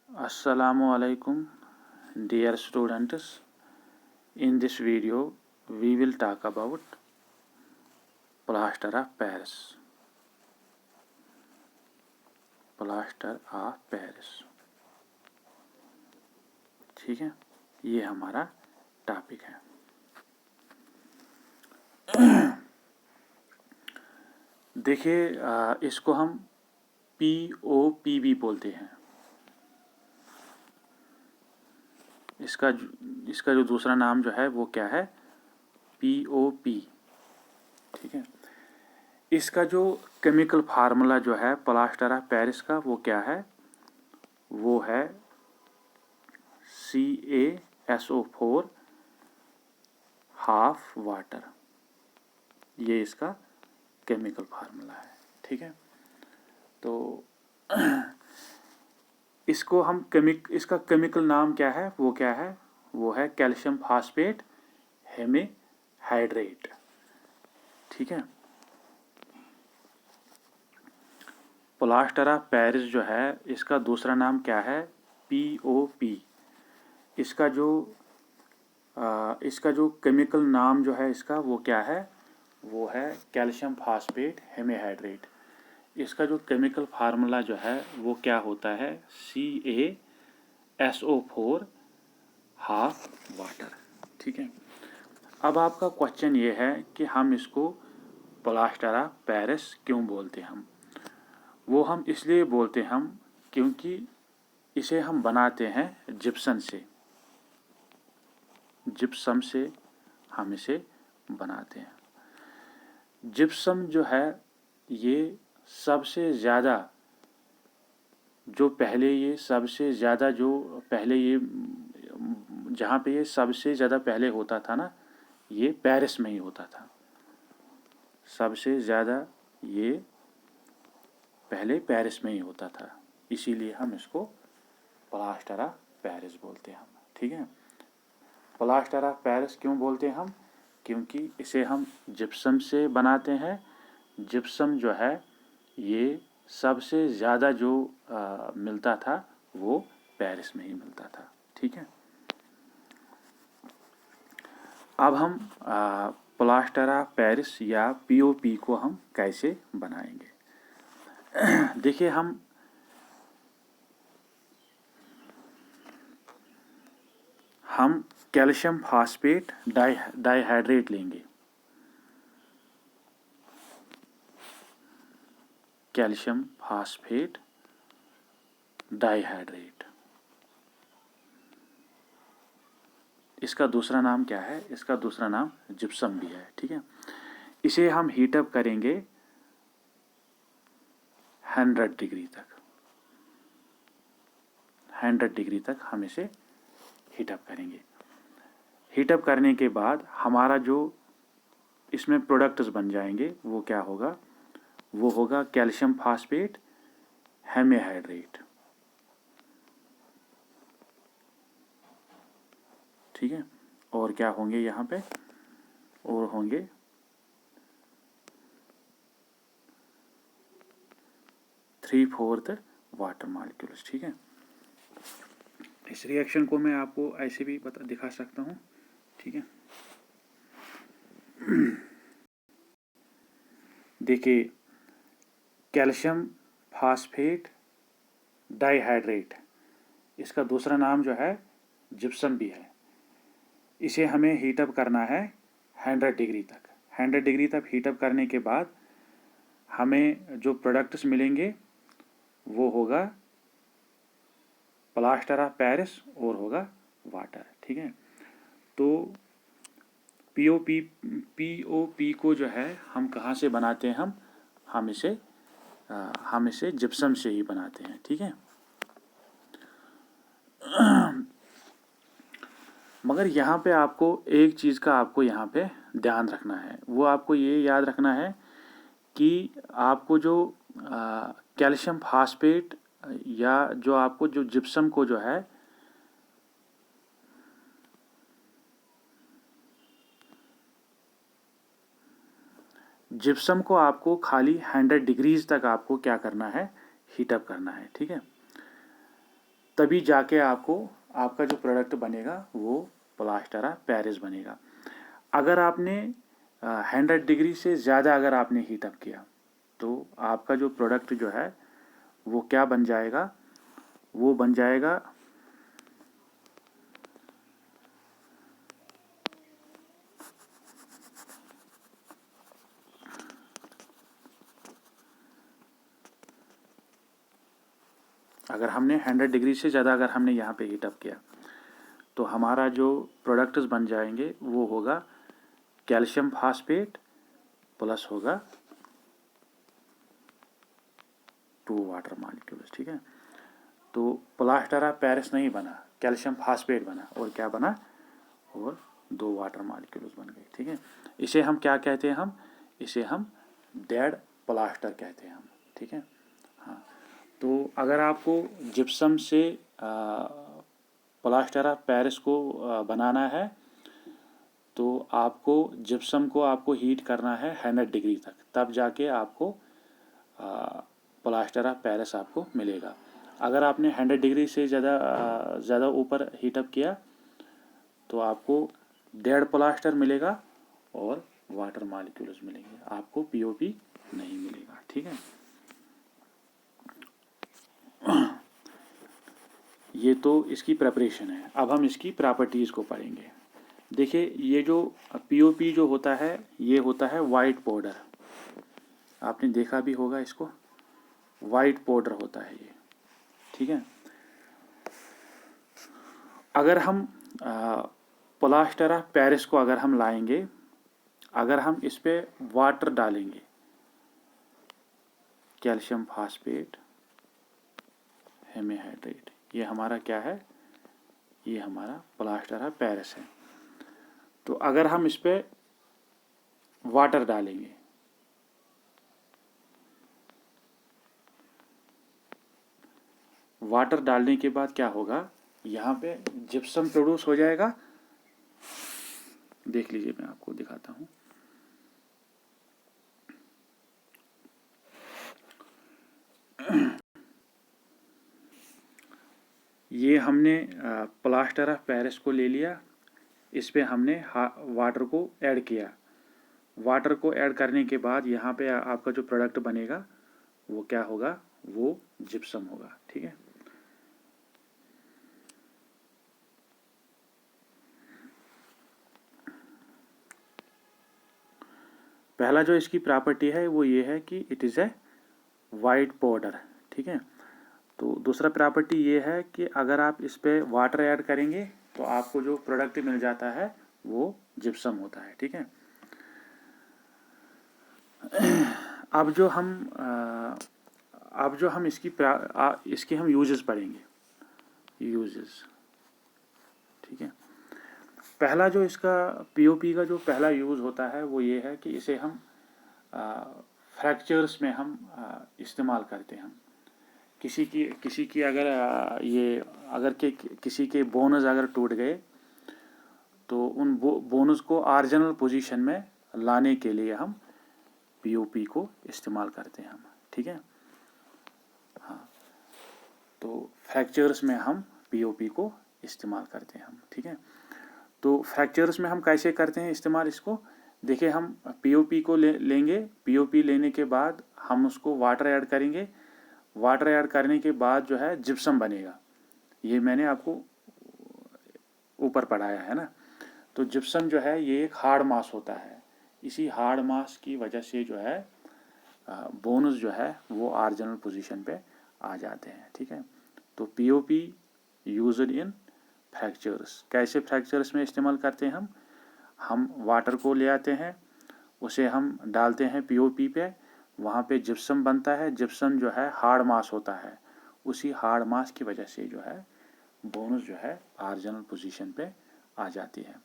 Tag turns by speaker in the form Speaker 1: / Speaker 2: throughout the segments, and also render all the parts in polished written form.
Speaker 1: Assalamualaikum, dear students. In this video, we will talk about plaster of Paris. Plaster of Paris, ठीक है, ये हमारा topic है। देखिए, इसको हम POP बोलते हैं। इसका जो दूसरा नाम जो है वो क्या है, POP, ठीक है। इसका जो केमिकल फार्मूला जो है प्लास्टर ऑफ पेरिस का वो क्या है, वो है CaSO4 हाफ वाटर। ये इसका केमिकल फार्मूला है, ठीक है। तो इसको हम इसका केमिकल नाम क्या है, वो क्या है, वो है कैल्शियम फास्फेट हेमीहाइड्रेट, ठीक है। प्लास्टर ऑफ पेरिस जो है इसका दूसरा नाम क्या है, POP। इसका जो केमिकल नाम जो है इसका वो क्या है, वो है कैल्शियम फास्फेट हेमीहाइड्रेट। इसका जो केमिकल फार्मूला जो है वो क्या होता है, CaSO4 हाफ वाटर, ठीक है। अब आपका क्वेश्चन ये है कि हम इसको प्लास्टर ऑफ पेरिस क्यों बोलते हैं। वो हम इसलिए बोलते हम क्योंकि इसे हम बनाते हैं जिप्सम से हम इसे बनाते हैं। जिप्सम जो है ये सबसे ज़्यादा जो पहले ये जहाँ पे ये सबसे ज़्यादा पहले होता था ना, ये पेरिस में ही होता था। सबसे ज़्यादा ये पहले पेरिस में ही होता था, इसीलिए हम इसको प्लास्टर ऑफ पेरिस बोलते हैं, ठीक है। प्लास्टर ऑफ पेरिस क्यों बोलते हैं हम, क्योंकि इसे हम जिप्सम से बनाते हैं। जिप्सम जो है ये सबसे ज़्यादा जो मिलता था वो पेरिस में ही मिलता था, ठीक है। अब हम प्लास्टर ऑफ पेरिस या POP को हम कैसे बनाएंगे। देखिए, हम कैल्शियम फास्फेट डाइहाइड्रेट लेंगे। कैल्शियम फास्फेट डाइहाइड्रेट, इसका दूसरा नाम क्या है, इसका दूसरा नाम जिप्सम भी है, ठीक है। इसे हम हीटअप करेंगे 100 डिग्री तक। 100 डिग्री तक हम इसे हीटअप करेंगे। हीटअप करने के बाद हमारा जो इसमें प्रोडक्ट्स बन जाएंगे वो क्या होगा, वो होगा कैल्शियम फास्फेट हेमीहाइड्रेट, ठीक है। और क्या होंगे यहाँ पे, और होंगे 3/4 वाटर मॉलिक्यूल्स, ठीक है। इस रिएक्शन को मैं आपको ऐसे भी दिखा सकता हूँ, ठीक है। देखिए, कैल्शियम फास्फेट डाइहाइड्रेट, इसका दूसरा नाम जो है जिप्सम भी है। इसे हमें हीटअप करना है 100 डिग्री तक। 100 डिग्री तक हीटअप करने के बाद हमें जो प्रोडक्ट्स मिलेंगे वो होगा प्लास्टर ऑफ पेरिस और होगा वाटर, ठीक है। तो POP को जो है हम कहाँ से बनाते हैं, हम इसे जिप्सम से ही बनाते हैं, ठीक है। मगर यहाँ पे आपको एक चीज़ का आपको यहाँ पे ध्यान रखना है, वो आपको ये याद रखना है कि आपको जो कैल्शियम फास्फेट या जो आपको जो जिप्सम को जो है जिप्सम को आपको खाली 100 डिग्रीज तक आपको क्या करना है, हीटअप करना है, ठीक है। तभी जाके आपको आपका जो प्रोडक्ट बनेगा वो प्लास्टर ऑफ पेरिस बनेगा। अगर आपने 100 डिग्री से ज़्यादा अगर आपने हीटअप किया तो आपका जो प्रोडक्ट जो है वो क्या बन जाएगा, वो बन जाएगा अगर हमने 100 डिग्री से ज़्यादा अगर हमने यहाँ पे हीटअप किया तो हमारा जो प्रोडक्ट्स बन जाएंगे वो होगा कैल्शियम फास्फेट प्लस होगा 2 वाटर मॉलिक्यूल्स। ठीक है, तो प्लास्टर ऑफ पेरिस नहीं बना, कैल्शियम फास्फेट बना और क्या बना, और 2 वाटर मॉलिक्यूल्स बन गए। ठीक है, इसे हम क्या कहते हैं, हम इसे हम डेड प्लास्टर कहते हैं हम। ठीक है, हाँ, तो अगर आपको जिप्सम से प्लास्टर ऑफ पेरिस को बनाना है तो आपको जिप्सम को आपको हीट करना है 100 डिग्री तक, तब जाके आपको प्लास्टर ऑफ पेरिस आपको मिलेगा। अगर आपने 100 डिग्री से ज़्यादा ऊपर हीटअप किया तो आपको डेड प्लास्टर मिलेगा और वाटर मॉलिक्यूल्स मिलेंगे, आपको पीओपी नहीं मिलेगा। ठीक है, ये तो इसकी प्रिपरेशन है। अब हम इसकी प्रॉपर्टीज़ को पढ़ेंगे। देखिए, ये जो पीओपी जो होता है ये होता है वाइट पाउडर, आपने देखा भी होगा इसको, वाइट पाउडर होता है ये। ठीक है, अगर हम प्लास्टर ऑफ पेरिस को अगर हम लाएंगे, अगर हम इस पे वाटर डालेंगे, कैल्शियम फास्फेट हेमीहाइड्रेट, ये हमारा क्या है, ये हमारा प्लास्टर ऑफ पेरिस है। तो अगर हम इस पे वाटर डालेंगे, वाटर डालने के बाद क्या होगा, यहाँ पे जिप्सम प्रोड्यूस हो जाएगा। देख लीजिए, मैं आपको दिखाता हूँ। ये हमने प्लास्टर ऑफ पेरिस को ले लिया, इस पे हमने वाटर को ऐड किया। वाटर को ऐड करने के बाद यहाँ पे आपका जो प्रोडक्ट बनेगा वो क्या होगा, वो जिप्सम होगा। ठीक है, पहला जो इसकी प्रॉपर्टी है वो ये है कि it is a white powder. ठीक है, तो दूसरा प्रॉपर्टी ये है कि अगर आप इस पे वाटर ऐड करेंगे तो आपको जो प्रोडक्ट मिल जाता है वो जिप्सम होता है। ठीक है, अब जो हम इसकी हम यूजेस पढ़ेंगे, यूजेस। ठीक है, पहला जो इसका पीओपी का जो पहला यूज़ होता है वो ये है कि इसे हम फ्रैक्चर्स में हम इस्तेमाल करते हैं। हम किसी की अगर किसी के बोनस अगर टूट गए तो उन बोनस को ऑरिजिनल पोजीशन में लाने के लिए हम पीओपी को इस्तेमाल करते हैं हम। ठीक है, हाँ, तो फ्रैक्चर्स में हम पीओपी को इस्तेमाल करते हैं हम। ठीक है, तो फ्रैक्चर्स में हम कैसे करते हैं इस्तेमाल इसको, देखिए, हम पीओपी को लेंगे, पीओपी लेने के बाद हम उसको वाटर ऐड करेंगे, वाटर ऐड करने के बाद जो है जिप्सम बनेगा। ये मैंने आपको ऊपर पढ़ाया है ना। तो जिप्सम जो है ये एक हार्ड मास होता है, इसी हार्ड मास की वजह से जो है बोनस जो है वो ऑरिजिनल पोजीशन पे आ जाते हैं। ठीक है, तो पीओपी यूज्ड इन फ्रैक्चर्स, कैसे फ्रैक्चर्स में इस्तेमाल करते हैं हम वाटर को ले आते हैं, उसे हम डालते हैं पीओपी पे, वहाँ पे जिप्सम बनता है। जिप्सम जो है हार्ड मास होता है, उसी हार्ड मास की वजह से जो है बोनस जो है ऑरिजिनल पोजीशन पे आ जाती है।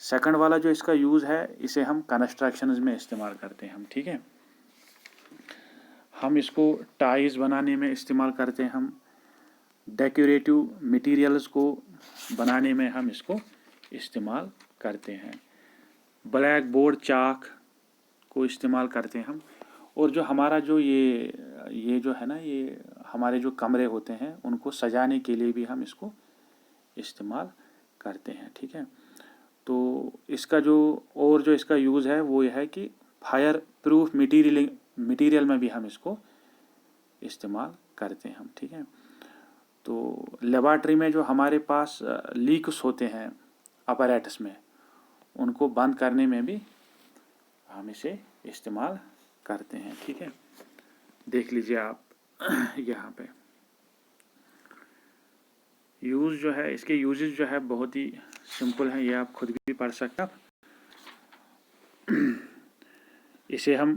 Speaker 1: सेकंड वाला जो इसका यूज़ है, इसे हम कंस्ट्रक्शंस में इस्तेमाल करते हैं हम। ठीक है, हम इसको टाइज बनाने में इस्तेमाल करते हैं, हम डेकोरेटिव मटेरियल्स को बनाने में हम इसको इस्तेमाल करते हैं, ब्लैक बोर्ड चाक को इस्तेमाल करते हैं हम। और जो हमारा जो ये जो है ना, ये हमारे जो कमरे होते हैं उनको सजाने के लिए भी हम इसको इस्तेमाल करते हैं। ठीक है, तो इसका जो इसका यूज़ है वो यह है कि फायर प्रूफ मटीरियल में भी हम इसको इस्तेमाल करते हैं हम। ठीक है, तो लेबॉर्ट्री में जो हमारे पास लीक्स होते हैं अपैरेटस में, उनको बंद करने में भी हम इसे इस्तेमाल करते हैं। ठीक है, देख लीजिए आप यहाँ पे यूज़ जो है, इसके यूजेस जो है बहुत ही सिंपल हैं, ये आप खुद भी पढ़ सकते हैं। इसे हम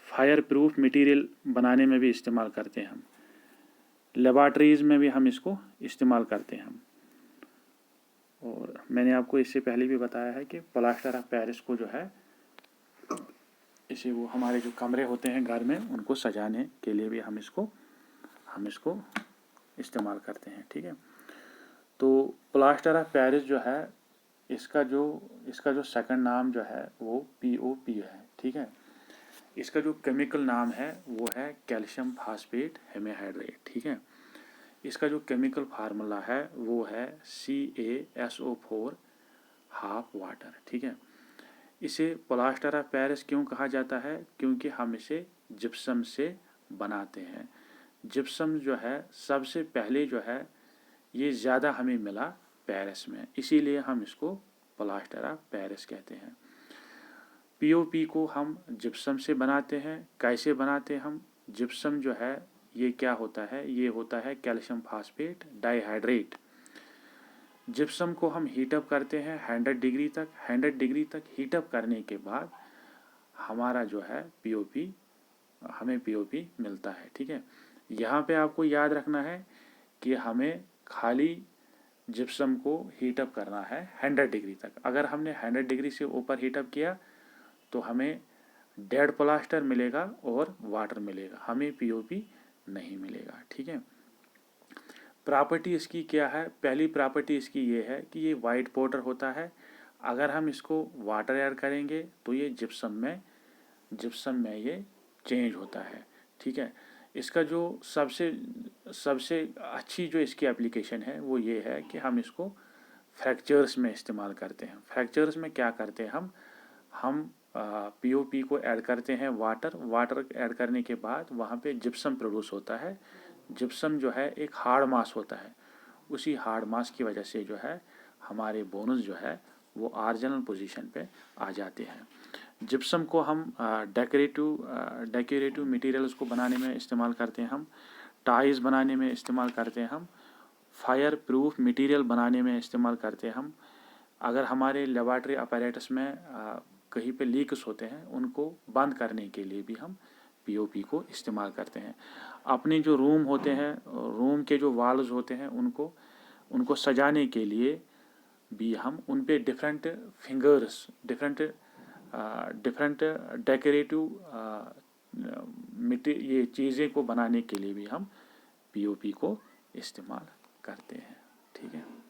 Speaker 1: फायर प्रूफ मटीरियल बनाने में भी इस्तेमाल करते हैं हम, लेबॉर्ट्रीज़ में भी हम इसको इस्तेमाल करते हैं हम। और मैंने आपको इससे पहले भी बताया है कि प्लास्टर ऑफ पेरिस को जो है, इसे वो हमारे जो कमरे होते हैं घर में उनको सजाने के लिए भी हम इसको इस्तेमाल करते हैं। ठीक है, तो प्लास्टर ऑफ पेरिस जो है, इसका जो सेकंड नाम जो है वो POP है। ठीक है, इसका जो केमिकल नाम है वो है कैल्शियम फास्फेट हेमीहाइड्रेट। ठीक है, इसका जो केमिकल फार्मूला है वो है CaSO4 हाफ वाटर। ठीक है, इसे प्लास्टर ऑफ पेरिस क्यों कहा जाता है? क्योंकि हम इसे जिप्सम से बनाते हैं। जिप्सम जो है सबसे पहले जो है ये ज़्यादा हमें मिला पेरिस में, इसीलिए हम इसको प्लास्टर ऑफ पेरिस कहते हैं। POP को हम जिप्सम से बनाते हैं। कैसे बनाते हैं हम? जिप्सम जो है ये क्या होता है? ये होता है कैल्शियम फास्फेट डाइहाइड्रेट। जिप्सम को हम हीटअप करते हैं 100 डिग्री तक। 100 डिग्री तक हीटअप करने के बाद हमारा जो है POP, हमें POP मिलता है। ठीक है, यहाँ पे आपको याद रखना है कि हमें खाली जिप्सम को हीटअप करना है 100 डिग्री तक। अगर हमने 100 डिग्री से ऊपर हीटअप किया तो हमें डेड प्लास्टर मिलेगा और वाटर मिलेगा, हमें POP नहीं मिलेगा। ठीक है, प्रॉपर्टी इसकी क्या है? पहली प्रॉपर्टी इसकी ये है कि ये वाइट पाउडर होता है। अगर हम इसको वाटर ऐड करेंगे तो ये जिप्सम में ये चेंज होता है। ठीक है, इसका जो सबसे अच्छी जो इसकी एप्लीकेशन है वो ये है कि हम इसको फ्रैक्चर्स में इस्तेमाल करते हैं। फ्रैक्चर्स में क्या करते हैं हम POP को ऐड करते हैं, वाटर ऐड करने के बाद वहाँ पे जिप्सम प्रोड्यूस होता है। जिप्सम जो है एक हार्ड मास होता है, उसी हार्ड मास की वजह से जो है हमारे बोन्स जो है वो ओरिजिनल पोजीशन पे आ जाते हैं। जिप्सम को हम डेकोरेटिव मटेरियल्स को बनाने में इस्तेमाल करते हैं हम, टाइल्स बनाने में इस्तेमाल करते हैं हम, फायर प्रूफ मटेरियल बनाने में इस्तेमाल करते हैं हम। अगर हमारे लेबॉर्ट्री अपैरेटस में कहीं पे लीक्स होते हैं उनको बंद करने के लिए भी हम POP को इस्तेमाल करते हैं। अपने जो रूम होते हैं, रूम के जो वॉल्स होते हैं उनको सजाने के लिए भी हम उन पे डिफरेंट डेकोरेटिव ये चीज़ें को बनाने के लिए भी हम POP को इस्तेमाल करते हैं। ठीक है।